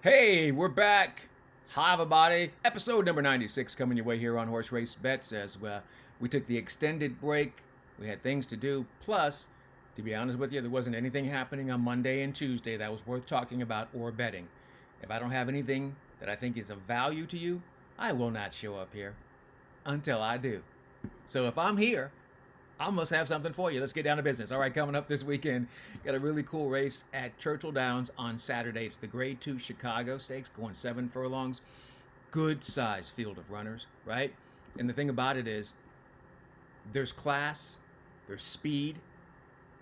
Hey, we're back. Hi, everybody. Episode number 96 coming your way here on Horse Race Bets as we took the extended break. We had things to do. Plus, to be honest with you, there wasn't anything happening on Monday and Tuesday that was worth talking about or betting. If I don't have anything that I think is of value to you, I will not show up here until I do. So if I'm here, I must have something for you. Let's get down to business. All right, coming up this weekend, got a really cool race at Churchill Downs on Saturday. It's the Grade 2 Chicago Stakes, going 7 furlongs. Good size field of runners, right? And the thing about it is, there's class, there's speed,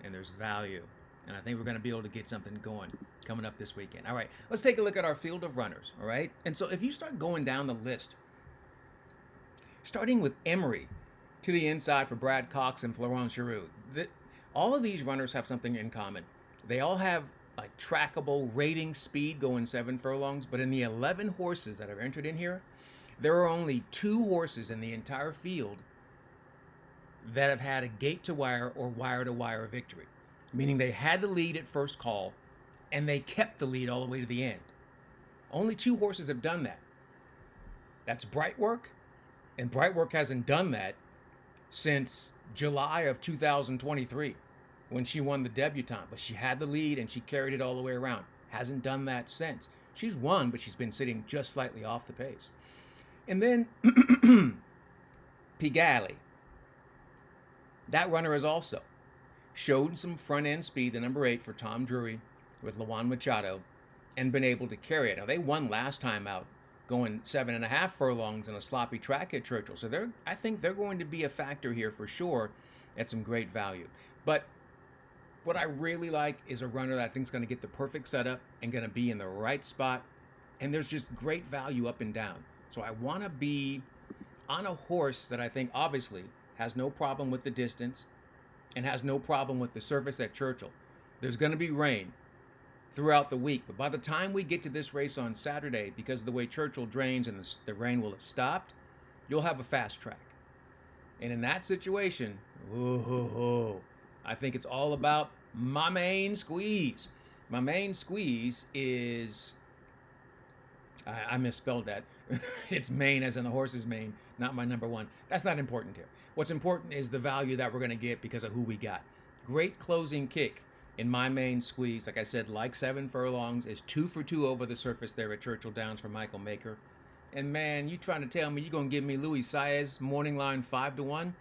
and there's value. And I think we're going to be able to get something going coming up this weekend. All right, let's take a look at our field of runners, all right? And so if you start going down the list, starting with Emery, to the inside for Brad Cox and Florent Giroux. All of these runners have something in common. They all have like trackable rating speed going 7 furlongs, but in the 11 horses that are entered in here, there are only 2 horses in the entire field that have had a gate to wire or wire to wire victory, meaning they had the lead at first call and they kept the lead all the way to the end. Only 2 horses have done that. That's Brightwork, and Brightwork hasn't done that since July of 2023 when she won the debutante. But she had the lead and she carried it all the way around. Hasn't done that since. She's won, but she's been sitting just slightly off the pace. And then Pigalle. That runner has also showed some front end speed, the number 8 for Tom Drury with Luan Machado, and been able to carry it. Now, they won last time out, going 7.5 furlongs in a sloppy track at Churchill. So I think they're going to be a factor here for sure at some great value. But what I really like is a runner that I think is going to get the perfect setup and going to be in the right spot. And there's just great value up and down. So I want to be on a horse that I think obviously has no problem with the distance and has no problem with the surface at Churchill. There's going to be rain throughout the week, but by the time we get to this race on Saturday, because of the way Churchill drains and the rain will have stopped, you'll have a fast track. And in that situation, I think it's all about my main squeeze. My main squeeze is, I misspelled that. It's Maine as in the horse's mane, not my number 1. That's not important here. What's important is the value that we're going to get because of who we got. Great closing kick in my main squeeze. Like I said, like 7 furlongs, is 2 for 2 over the surface there at Churchill Downs for Michael Maker. And man, you trying to tell me you're going to give me Luis Saez morning line 5-1?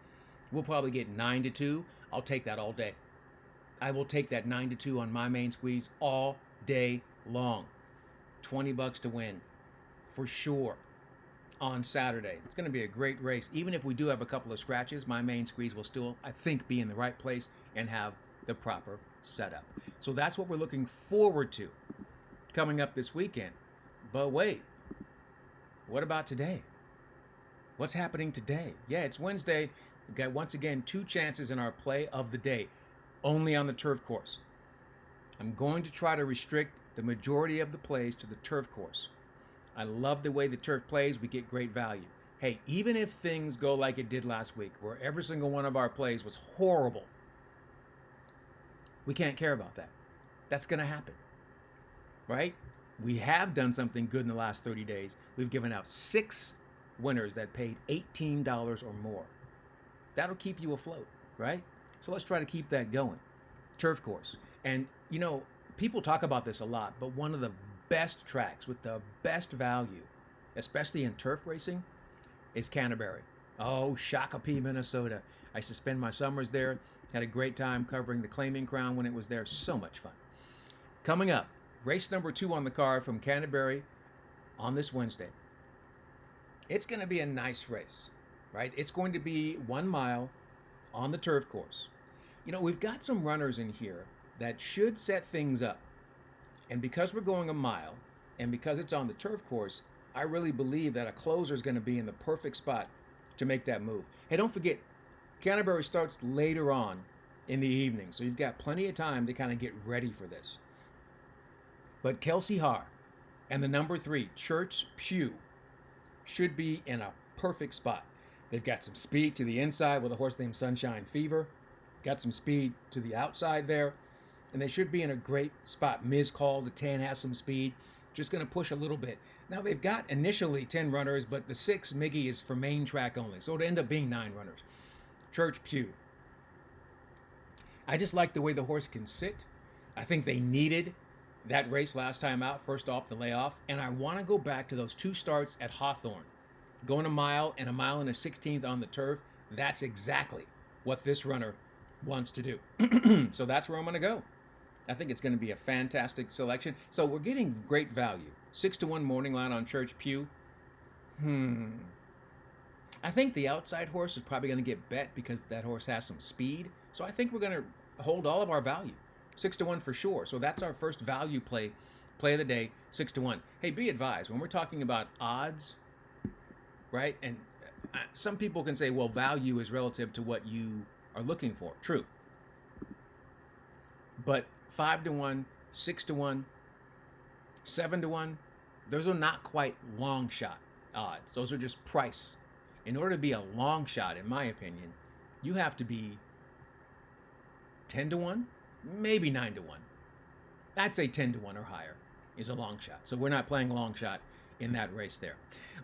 We'll probably get 9-2. I'll take that all day. I will take that 9-2 on my main squeeze all day long. $20 to win for sure on Saturday. It's going to be a great race. Even if we do have a couple of scratches, my main squeeze will still, I think, be in the right place and have the proper setup. So that's what we're looking forward to coming up this weekend. But wait, what about today? What's happening today? Yeah, it's Wednesday. We've got, once again, 2 chances in our play of the day, only on the turf course. I'm going to try to restrict the majority of the plays to the turf course. I love the way the turf plays. We get great value. Hey, even if things go like it did last week, where every single one of our plays was horrible, we can't care about that. That's going to happen, right? We have done something good in the last 30 days. We've given out 6 winners that paid $18 or more. That'll keep you afloat, right? So let's try to keep that going. Turf course. And, you know, people talk about this a lot, but one of the best tracks with the best value, especially in turf racing, is Canterbury. Oh, Shakopee, Minnesota. I used to spend my summers there. Had a great time covering the Claiming Crown when it was there. So much fun. Coming up, race number 2 on the card from Canterbury on this Wednesday. It's going to be a nice race, right? It's going to be 1 mile on the turf course. You know, we've got some runners in here that should set things up. And because we're going a mile, and because it's on the turf course, I really believe that a closer is going to be in the perfect spot to make that move. Hey, don't forget, Canterbury starts later on in the evening, so you've got plenty of time to kind of get ready for this. But Kelsey Haar and the number 3, Church Pugh, should be in a perfect spot. They've got some speed to the inside with a horse named Sunshine Fever. Got some speed to the outside there. And they should be in a great spot. Ms. Call, the 10, has some speed. Just going to push a little bit. Now, they've got initially 10 runners, but the 6 Miggy is for main track only. So it'll end up being 9 runners. Church Pew. I just like the way the horse can sit. I think they needed that race last time out, first off the layoff. And I want to go back to those 2 starts at Hawthorne. Going a mile and a 16th on the turf. That's exactly what this runner wants to do. So that's where I'm going to go. I think it's going to be a fantastic selection. So we're getting great value. 6-1 morning line on Church Pew. I think the outside horse is probably going to get bet because that horse has some speed. So I think we're going to hold all of our value. 6-1 for sure. So that's our first value play of the day, 6-1. Hey, be advised, when we're talking about odds, right? And some people can say, well, value is relative to what you are looking for. True. But 5-1, 6-1, 7-1, those are not quite long shot odds. Those are just price. In order to be a long shot, in my opinion, you have to be 10-1, maybe 9-1. I'd say 10-1 or higher is a long shot. So we're not playing long shot in that race there.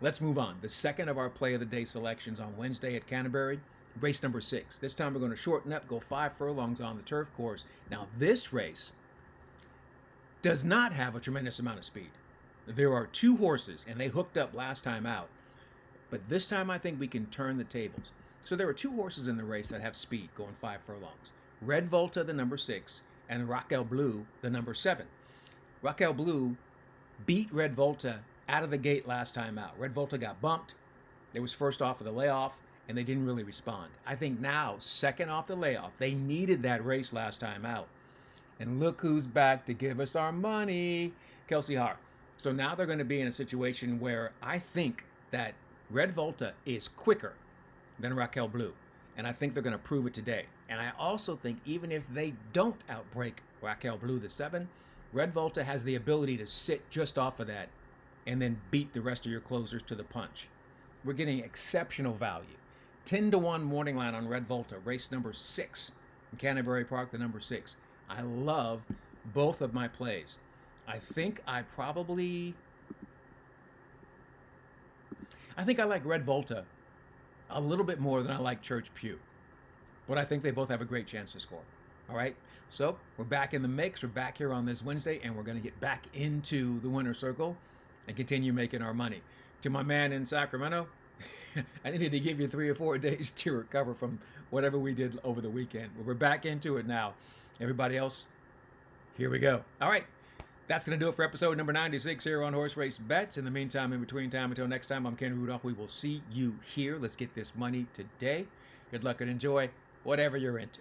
Let's move on. The second of our play of the day selections on Wednesday at Canterbury, race number 6. This time we're going to shorten up, go 5 furlongs on the turf course. Now this race does not have a tremendous amount of speed. There are 2 horses, and they hooked up last time out. But this time I think we can turn the tables. So there are 2 horses in the race that have speed going 5 furlongs. Red Volta, the number 6, and Raquel Blue, the number 7. Raquel Blue beat Red Volta out of the gate last time out. Red Volta got bumped. It was first off of the layoff, and they didn't really respond. I think now, second off the layoff, they needed that race last time out. And look who's back to give us our money, Kelsey Hart. So now they're going to be in a situation where I think that Red Volta is quicker than Raquel Blue. And I think they're going to prove it today. And I also think even if they don't outbreak Raquel Blue, the 7, Red Volta has the ability to sit just off of that and then beat the rest of your closers to the punch. We're getting exceptional value. 10-1 morning line on Red Volta, race number 6 in Canterbury Park, the number 6. I love both of my plays. I think I like Red Volta a little bit more than I like Church Pew. But I think they both have a great chance to score. All right? So we're back in the mix. We're back here on this Wednesday, and we're going to get back into the winner's circle and continue making our money. To my man in Sacramento, I needed to give you 3 or 4 days to recover from whatever we did over the weekend. But we're back into it now. Everybody else, here we go. All right. That's going to do it for episode number 96 here on Horse Race Bets. In the meantime, in between time, until next time, I'm Ken Rudulph. We will see you here. Let's get this money today. Good luck and enjoy whatever you're into.